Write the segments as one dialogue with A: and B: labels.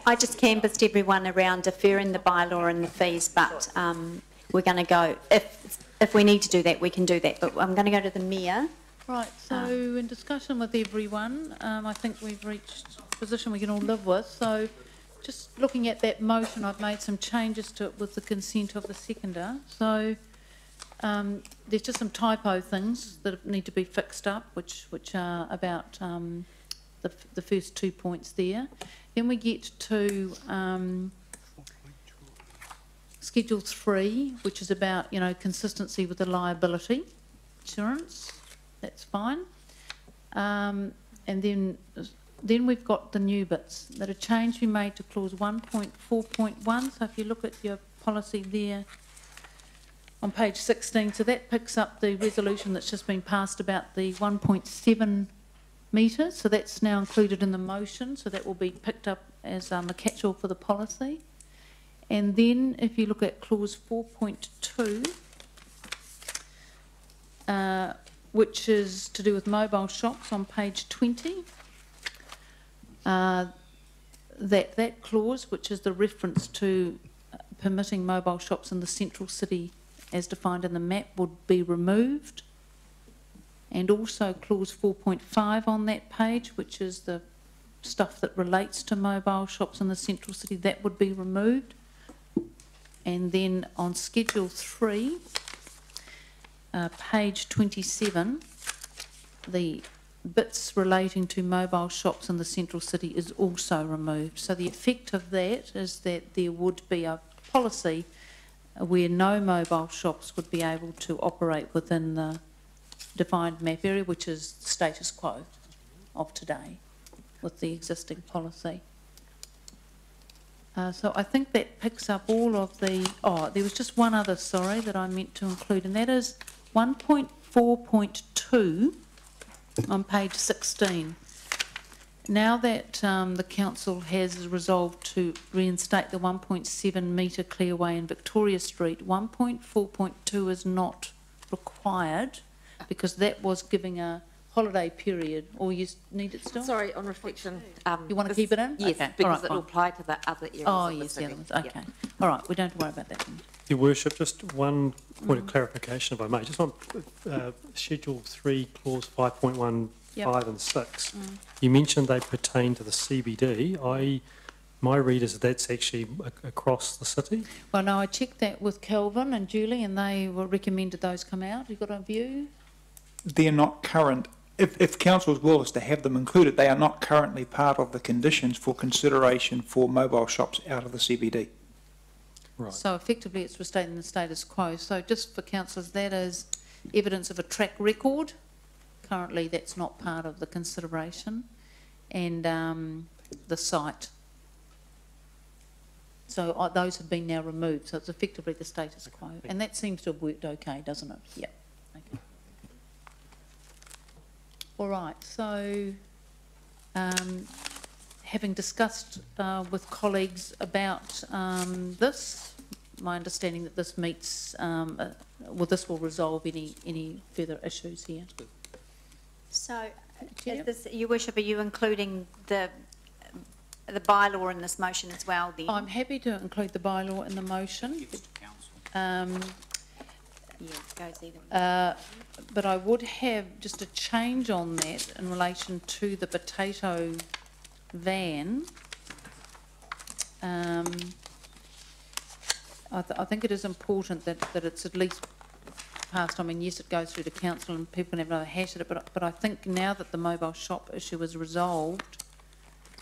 A: I just canvassed everyone around deferring the bylaw and the fees, but we're going to go, if we need to do that, we can do that. But I'm going to go to the Mayor.
B: Right, so in discussion with everyone, I think we've reached a position we can all live with. So just looking at that motion, I've made some changes to it with the consent of the seconder. So there's just some typo things that need to be fixed up, which are about the first 2 points there. Then we get to Schedule 3, which is about, consistency with the liability insurance. That's fine. And then we've got the new bits that a change we made to clause 1.4.1. So if you look at your policy there on page 16, so that picks up the resolution that's just been passed about the 1.7 metres. So that's now included in the motion. So that will be picked up as a catch-all for the policy. And then if you look at clause 4.2, which is to do with mobile shops on page 20, that clause, which is the reference to permitting mobile shops in the central city as defined in the map, would be removed. And also clause 4.5 on that page, which is the stuff that relates to mobile shops in the central city, that would be removed. And then on Schedule 3, page 27, the bits relating to mobile shops in the central city is also removed. So the effect of that is that there would be a policy where no mobile shops would be able to operate within the defined map area, which is status quo of today with the existing policy. So I think that picks up all of the... Oh, there was just one other, sorry, that I meant to include, and that is 1.4.2 on page 16. Now that the council has resolved to reinstate the 1.7 metre clearway in Victoria Street, 1.4.2 is not required because that was giving a holiday period, or you need it still?
C: Sorry, on reflection.
B: You want to keep it in?
C: Yes,
B: okay.
C: because it will apply to the other areas.
B: Oh, yes, the other ones. Okay. Yeah. All right, we don't have to worry about that then.
D: Your Worship, just one point of clarification, if I may. Just on Schedule 3, Clause 5.1, 5 and 6, you mentioned they pertain to the CBD. My read is that's actually across the city?
B: Well, no, I checked that with Kelvin and Julie, and they were recommended those come out. You've got a view?
E: They're not current. If council's will is to have them included, they are not currently part of the conditions for consideration for mobile shops out of the CBD.
D: Right.
B: So effectively it's restating the status quo. So just for councillors, that is evidence of a track record. Currently that's not part of the consideration. And the site. So those have been now removed. So it's effectively the status quo. And that seems to have worked okay, doesn't it? Yeah. Okay. All right, so having discussed with colleagues about this, my understanding that this meets, this will resolve any further issues here.
A: So, Your Worship, are you including the bylaw in this motion as well then?
B: I'm happy to include the bylaw in the motion.
A: Yeah, it goes either way.
B: But I would have just a change on that in relation to the potato van. I think it is important that it's at least passed. I mean, yes, it goes through to council and people can have another hash at it, but I think now that the mobile shop issue is resolved,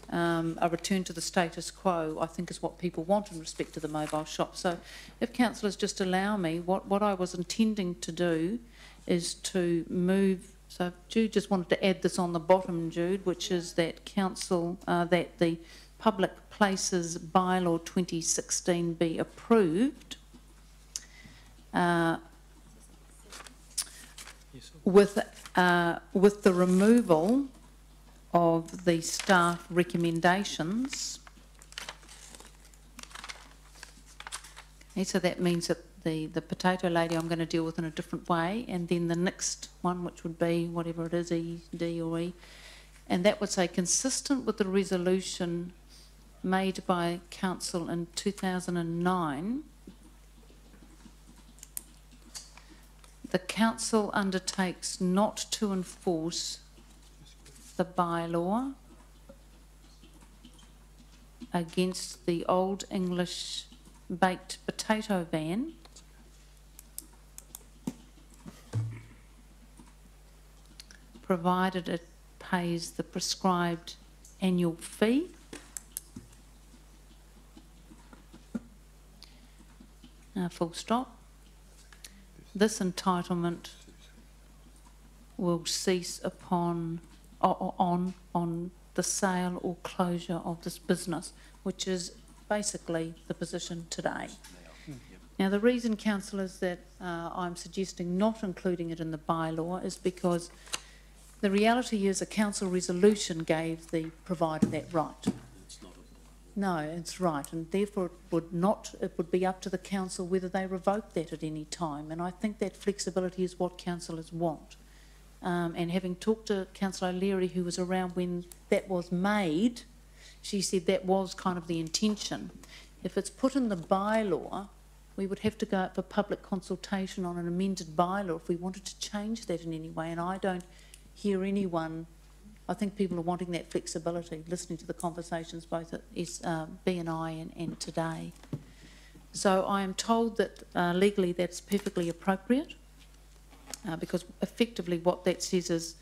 B: a return to the status quo, I think, is what people want in respect to the mobile shop. So if councillors just allow me, what I was intending to do is to move, so Jude just wanted to add this on the bottom, Jude, which is that council, that the Public Places Bylaw 2016 be approved with the removal of the staff recommendations. Okay, so that means that the potato lady I'm going to deal with in a different way, and then the next one, which would be whatever it is, E, D or E, and that would say consistent with the resolution made by council in 2009, the council undertakes not to enforce the bylaw against the Old English baked potato ban provided it pays the prescribed annual fee full stop. This entitlement will cease upon on the sale or closure of this business, which is basically the position today. Now, the reason, councillors, that I'm suggesting not including it in the bylaw is because the reality is a council resolution gave the provider that right. No, it's right, and therefore it would be up to the council whether they revoke that at any time, and I think that flexibility is what councillors want. And having talked to Councillor O'Leary, who was around when that was made, she said that was kind of the intention. If it's put in the bylaw, we would have to go out for public consultation on an amended bylaw if we wanted to change that in any way, and I don't hear anyone. I think people are wanting that flexibility, listening to the conversations both at BNI and today. So I am told that legally that's perfectly appropriate, because effectively what that says is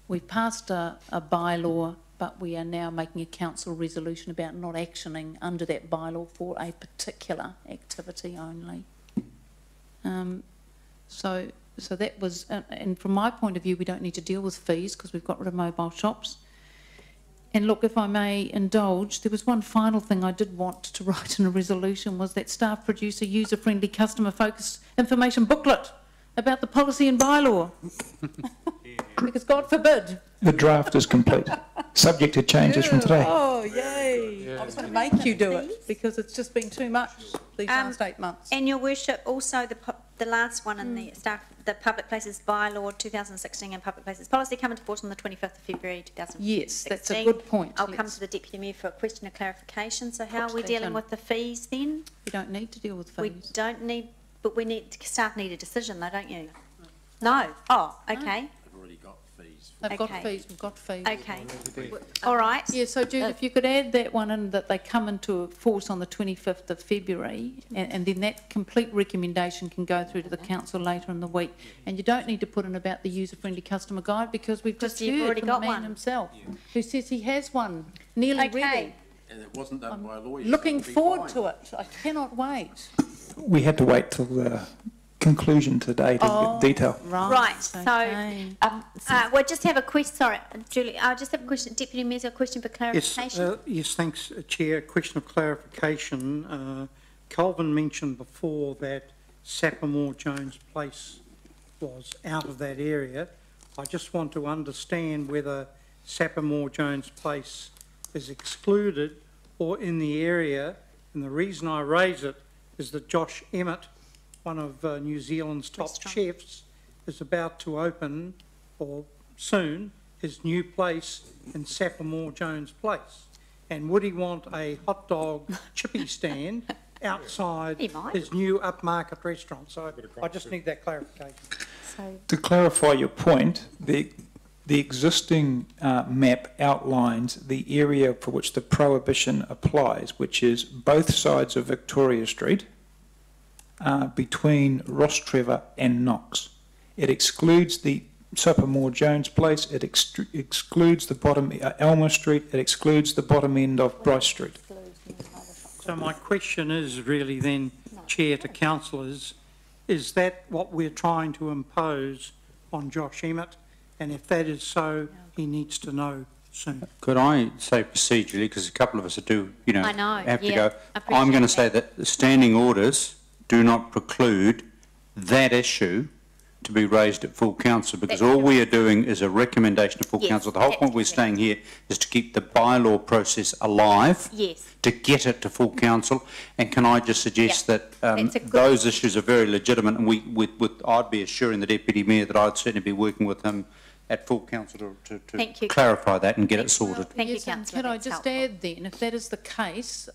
B: we've passed a bylaw, but we are now making a council resolution about not actioning under that bylaw for a particular activity only. So that was, and from my point of view, we don't need to deal with fees because we've got rid of mobile shops. And look, if I may indulge, there was one final thing I did want to write in a resolution, was that staff produce a user-friendly, customer-focused information booklet about the policy and bylaw. Because God forbid.
E: The draft is complete, subject to changes from today.
B: Oh, yay. I was going to make you do it because it's just been too much these last 8 months.
A: And your worship, also the last one in the the Public Places Bylaw 2016 and Public Places Policy come into force on the 25th of February 2016.
B: Yes, that's a good point.
A: I'll come to the Deputy Mayor for a question of clarification. So how are we dealing with the fees then?
B: We don't need to deal with fees.
A: We don't need, but staff need a decision though, don't you? No. Oh, okay.
B: They've got fees, we've got fees.
A: Okay. All right.
B: Yeah, so Jude, if you could add that one in, that they come into force on the 25th of February, and then that complete recommendation can go through to the council later in the week. And you don't need to put in about the user-friendly customer guide, because we've just heard from the man himself, who says he has one nearly ready.
F: And it wasn't done by a lawyer.
B: Looking forward to it. I cannot wait.
E: We had to wait till the conclusion today to get detail.
A: Right.
B: Okay.
A: So, we'll just have a question. Sorry, Julie. I just have a question. Deputy Mayor's got a question for clarification.
G: Yes, thanks, Chair. Question of clarification. Colvin mentioned before that Sappermore Jones Place was out of that area. I just want to understand whether Sappermore Jones Place is excluded or in the area. And the reason I raise it is that Josh Emmett, one of New Zealand's top chefs, is about to open, or soon, his new place in Sappermore Jones Place. And would he want a hot dog chippy stand outside his new upmarket restaurant? So I just need that clarification.
E: To clarify your point, the existing map outlines the area for which the prohibition applies, which is both sides of Victoria Street, between Rostrevor and Knox. It excludes the Sappermore Jones Place, it excludes the bottom Elmer Street, it excludes the bottom end of Bryce Street.
G: So my question is really then, Chair, to councillors, is that what we're trying to impose on Josh Emmett? And if that is so, he needs to know soon.
F: Could I say procedurally, because a couple of us do,
A: I know,
F: have to
A: yeah,
F: go. I'm going to say that the standing orders do not preclude that issue to be raised at full council, because all we are doing is a recommendation to full council. The whole point we're staying here is to keep the bylaw process alive, to get it to full council. And can I just suggest that those issues are very legitimate, and I'd be assuring the Deputy Mayor that I'd certainly be working with him at full council to
A: Thank you.
F: clarify that and get it sorted.
A: Thank you,
B: Yes, and
A: councillor.
B: could I
A: That's
B: just
A: helpful.
B: add then, if that is the case,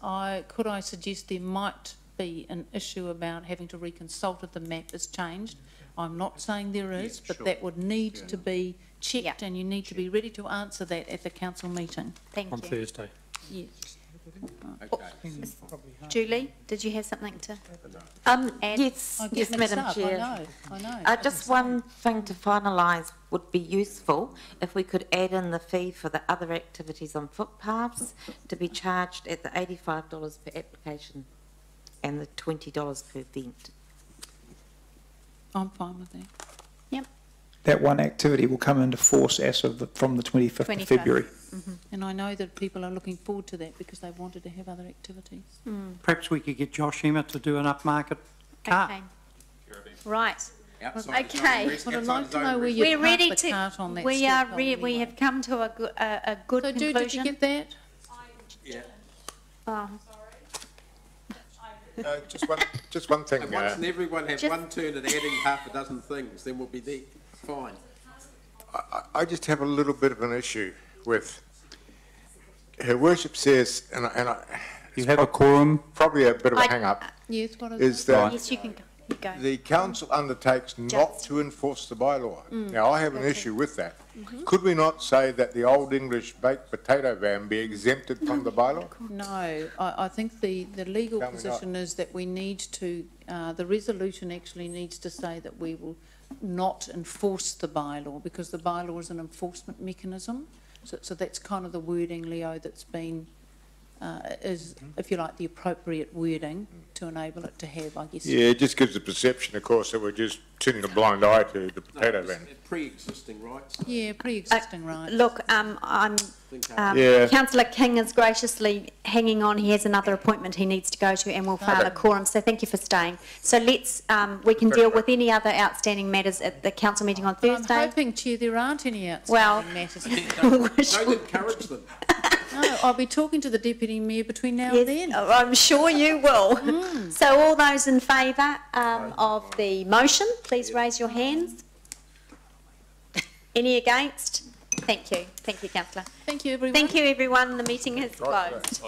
B: could I suggest there might be an issue about having to reconsult if the map is changed? I'm not saying there is, but that would need to be checked, and you need to be ready to answer that at the council meeting.
A: Thank
D: On
A: you.
D: Thursday.
B: Yes.
A: Julie, did you have something to? Add?
C: Yes,
B: I get
C: yes,
B: mixed
C: Madam
B: up,
C: Chair.
B: I know.
C: Just one thing to finalise would be useful if we could add in the fee for the other activities on footpaths to be charged at the $85 per application and the $20 per event.
B: I'm fine with that.
E: That one activity will come into force from the 25th of
A: 25th.
E: February.
B: And I know that people are looking forward to that because they wanted to have other activities.
G: Perhaps we could get Josh Emmett to do an upmarket cart.
A: Okay. Right.
H: Outside the
A: Okay.
H: zone,
B: But I'd
H: outside
B: like
H: the
B: to
H: zone
B: know where
H: rest-
B: you
A: We're
B: park
A: ready
B: the
A: to,
B: cart on that
A: we
B: step
A: are,
B: hole
A: we
B: anyway.
A: have come to a good
B: So, did you
A: conclusion.
B: get that?
H: Yeah.
A: Oh,
I: Just one thing.
H: And once and everyone have
A: Just-
H: one turn at adding half a dozen things, then we'll be there. Fine.
I: I just have a little bit of an issue with, Her Worship says, and
F: You have a quorum?
I: probably a bit of a
A: I-
I: hang-up,
B: Yes, what is
I: is
B: it?
I: that
A: yes, you can go. You go.
I: the council undertakes not to enforce the bylaw. Now, I have an issue with that. Could we not say that the Old English baked potato van be exempted from the bylaw?
B: No, I think the legal
I: Tell me
B: position is that we need to, the resolution actually needs to say that we will not enforce the bylaw because the bylaw is an enforcement mechanism. So that's kind of the wording, Leo, that's been, is, if you like, the appropriate wording to enable it to have, I guess.
I: Yeah, it just gives the perception, of course, that we're just turning a blind eye to the potato van.
H: Pre-existing rights.
B: Yeah, pre-existing rights.
A: Look,
I: Yeah.
A: Councillor King is graciously hanging on. He has another appointment he needs to go to and will fail a quorum, so thank you for staying. So let's, we can deal with any other outstanding matters at the council meeting on
B: I'm
A: Thursday.
B: hoping, Chair, there aren't any
A: Well-
B: outstanding matters.
H: Don't encourage them.
B: No, I'll be talking to the Deputy Mayor between now and
A: Yes,
B: then.
A: I'm sure you will. So all those in favour of the motion, please raise your hands. Any against? Thank you. Thank you, councillor.
B: Thank you, everyone.
A: Thank you, everyone. The meeting has closed.